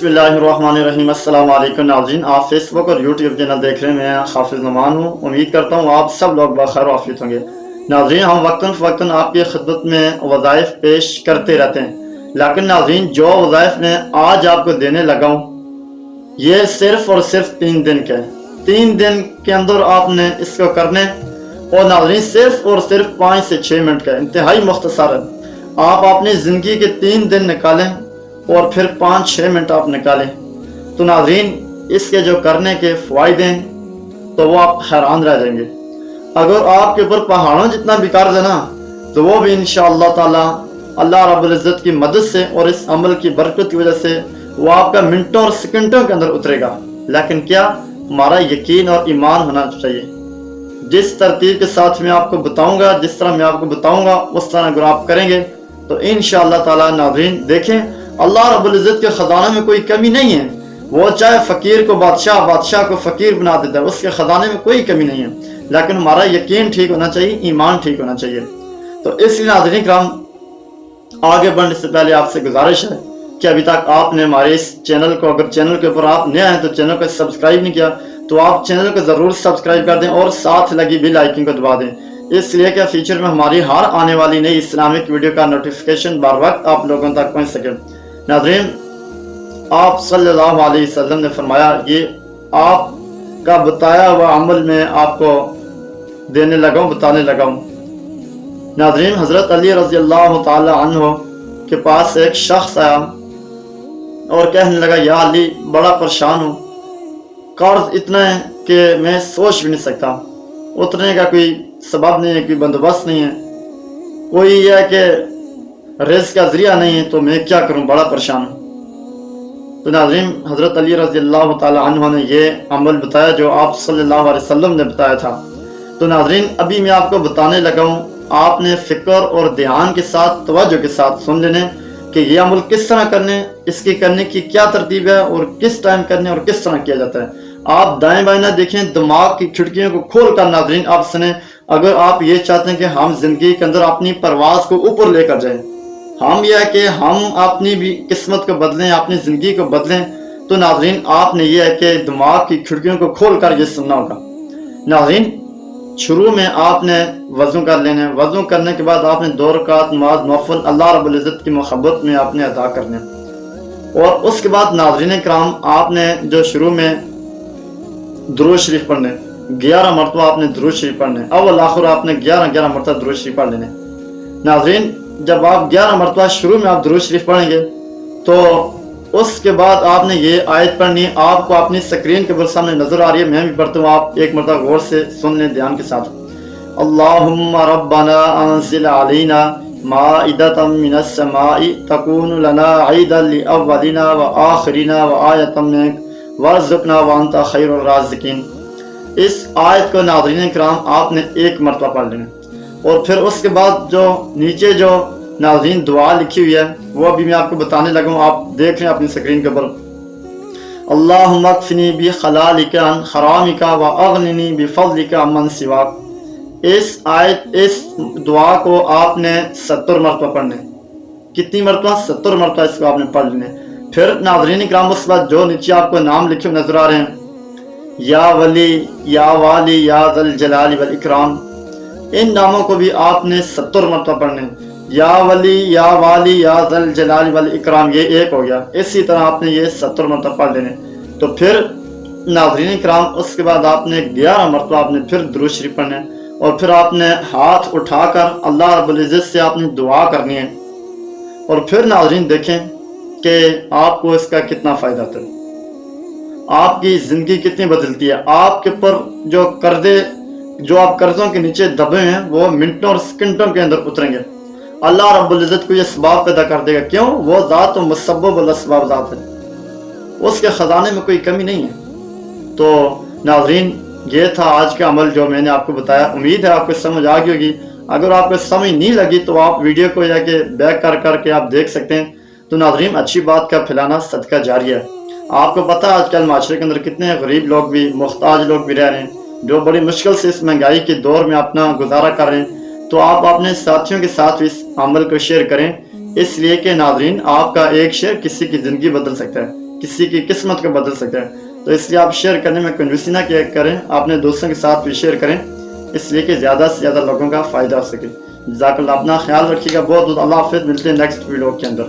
बिस्मिल्लाहिर्रहमानिर्रहीम। अस्सलाम वालेकुम नाज़रीन, आप फेसबुक और यूट्यूब चैनल देख रहे हैं। मैं हाफिज़ नुमान हूँ। उम्मीद करता हूँ आप सब लोग बखैर आफियत होंगे। नाज़रीन, हम वक्तन फ़वक्तन आपकी खिदमत में वज़ाइफ पेश करते रहते हैं, लेकिन नाज़रीन जो वज़ाइफ में आज आपको देने लगा हूँ ये सिर्फ़ और सिर्फ 3 दिन के हैं। 3 दिन के अंदर आपने इसको करने, और नाज़रीन सिर्फ और सिर्फ 5 से 6 मिनट का, इंतहाई मुख्तसर है। आप अपनी ज़िंदगी के 3 दिन निकालें और फिर 5-6 मिनट आप निकालें तो नाज़रीन इसके जो करने के फ़ायदे हैं तो वो आप हैरान रह जाएंगे। अगर आपके ऊपर पहाड़ों जितना भी कर्ज है ना, तो वो भी इंशाअल्लाह ताला अल्लाह रब्बुल इज़्ज़त की मदद से और इस अमल की बरकत की वजह से वो आपका मिनटों और सेकंडों के अंदर उतरेगा। लेकिन क्या, हमारा यकीन और ईमान होना चाहिए। जिस तरतीब के साथ मैं आपको बताऊंगा, जिस तरह मैं आपको बताऊंगा उस तरह अगर आप करेंगे तो इंशाअल्लाह ताला नाज़रीन देखें, अल्लाह रब्बुल इज़्ज़त के ख़जाने में कोई कमी नहीं है। वो चाहे फ़कीर को बादशाह, बादशाह को फ़कीर बना देता है, उसके ख़जाने में कोई कमी नहीं है। लेकिन हमारा यकीन ठीक होना चाहिए, ईमान ठीक होना चाहिए। तो इसलिए नाज़रीन किराम, आगे बढ़ने से पहले आपसे गुजारिश है कि अभी तक आपने हमारे इस चैनल को, अगर चैनल के ऊपर आप नया हैं तो चैनल को सब्सक्राइब नहीं किया तो आप चैनल को ज़रूर सब्सक्राइब कर दें और साथ लगी बेल आइकन को दबा दें, इसलिए कि फ्यूचर में हमारी हर आने वाली नई इस्लामिक वीडियो का नोटिफिकेशन बर वक्त आप लोगों तक पहुँच सके। नाज़रीन, आप सल्लल्लाहु अलैहि वसल्लम ने फरमाया, ये आपका बताया हुआ अमल में आपको देने लगा हूँ, बताने लगा हूँ। नाज़रीन, हज़रत अली रज़ी अल्लाह ताला अन्हु के पास एक शख्स आया और कहने लगा, या अली, बड़ा परेशान हूँ, कर्ज इतना है कि मैं सोच भी नहीं सकता, उतरने का कोई सबब नहीं है, कोई बंदोबस्त नहीं है, कोई यह है कि रिज़्क़ का ज़रिया नहीं है, तो मैं क्या करूं, बड़ा परेशान हूं। तो नाज़रीन, हज़रत अली रज़ी अल्लाह ताला अन्हु ने ये अमल बताया जो आप सल्लल्लाहु अलैहि वसल्लम ने बताया था। तो नाज़रीन, अभी मैं आपको बताने लगा हूं, आपने फ़िक्र और ध्यान के साथ, तवज्जो के साथ सुन लेने कि ये अमल किस तरह करने, इसकी करने की क्या तरतीब है और किस टाइम करने और किस तरह किया जाता है। आप दाएं बाएं ना देखें, दिमाग की खिड़कियों को खोल कर नाज़रीन आप सुने। अगर आप ये चाहते हैं कि हम जिंदगी के अंदर अपनी परवाज़ को ऊपर लेकर जाएं, हम यह है कि हम अपनी भी किस्मत को बदलें, अपनी ज़िंदगी को बदलें, तो नाज़रीन आपने यह है कि दिमाग की खिड़कियों को खोल कर ये सुनना होगा। नाज़रीन, शुरू में आपने वज़ू कर लेने, वज़ू करने के बाद आपने 2 रकात नमाज नफल अल्लाह रब्बुल इज़्ज़त की मोहब्बत में आपने अदा करने, और उसके बाद नाज़रीन किराम आपने जो शुरू में दुरूद शरीफ पढ़ने, 11 मरतबा आपने दुरूद शरीफ पढ़ने, अव्वल आखिर आपने 11 मरतबा दुरूद शरीफ पढ़ लेने। नाज़रीन, जब आप 11 मरतबा शुरू में आप दुरूद शरीफ पढ़ेंगे तो उसके बाद आपने ये आयत पढ़नी है, आपको अपनी स्क्रीन के ऊपर सामने नजर आ रही है, मैं भी पढ़ता हूँ, आप एक मरतबा गौर से सुन लें ध्यान के साथ। अल्लाहुम्मा रब्बना अंज़िल अलैना माइदतम मिनस समाई तकूनु लना ईदन लिअव्वलिना व आखिरिना व आयतम मिनक वर्ज़ुक़ना व अंता खैरुर राज़िकीन। इस आयत को नाज़रीन किराम आपने 1 मरतबा पढ़ लेना, और फिर उसके बाद जो नीचे जो नाज़रीन दुआ लिखी हुई है वो अभी मैं आपको बताने लगा हूँ, आप देख रहे हैं अपनी स्क्रीन के ऊपर। अल्लाहुम्मा अक्फ़िनी बि हलालिका अन हरामिका व अग़निनी बि फ़ज़लिका अम्मन सिवाक। इस दुआ को आपने 70 मरतबा पढ़ने। कितनी मरतबा? 70 मरतबा इसको आपने पढ़ लेने। फिर नाज़रीन किराम उसके बाद जो नीचे आपको नाम लिखे हुए नजर आ रहे हैं, या वली, या वाली, या ज़ल जलाली वल इकराम, इन नामों को भी आपने 70 मरतबा पढ़ने। या वली, या वाली, या ज़ल जलाली वल इकराम, ये एक हो गया। इसी तरह आपने ये 70 मरतबा पढ़ लेने। तो फिर नाज़रीन किराम उसके बाद आपने 11 मरतबा आपने फिर दुरूद शरीफ पढ़ने, और फिर आपने हाथ उठाकर अल्लाह रब्बुल इज़्ज़त से आपने दुआ करनी है। और फिर नाज़रीन देखें कि आपको इसका कितना फ़ायदा होता है, आपकी ज़िंदगी कितनी बदलती है। आपके ऊपर जो कर्जे, जो आप कर्जों के नीचे दबे हैं, वो मिनटों और सेकंडों के अंदर उतरेंगे। अल्लाह रब्बुल इज़्ज़त को ये असबाब पैदा कर देगा। क्यों? वो ज़ात तो मुसब्बिब वल असबाब ज़ात है, उसके ख़जाने में कोई कमी नहीं है। तो नाज़रीन, ये था आज का अमल जो मैंने आपको बताया। उम्मीद है आपको समझ आ गई होगी। अगर आपको समझ नहीं लगी तो आप वीडियो को जाके बैक कर करके आप देख सकते हैं। तो नाज़रीन, अच्छी बात का फैलाना सदका जारी है। आपको पता है आजकल माशरे के अंदर कितने गरीब लोग भी, मुख्ताज लोग भी रह रहे हैं, जो बड़ी मुश्किल से इस महंगाई के दौर में अपना गुजारा कर रहे हैं। तो आप अपने साथियों के साथ इस अमल को शेयर करें, इसलिए कि नाज़रीन आपका एक शेयर किसी की ज़िंदगी बदल सकता है। کسی کی قسمت کو بدل سکے. تو اس لیے آپ شیئر کرنے میں کنجوسی نہ کیا کریں, اپنے دوستوں کے ساتھ بھی شیئر کریں, اس لیے کہ زیادہ سے زیادہ لوگوں کا فائدہ ہو سکے. جزاک اللہ, اپنا خیال رکھیے گا. بہت بہت اللہ حافظ. ملتے ہیں نیکسٹ ویڈیو کے اندر.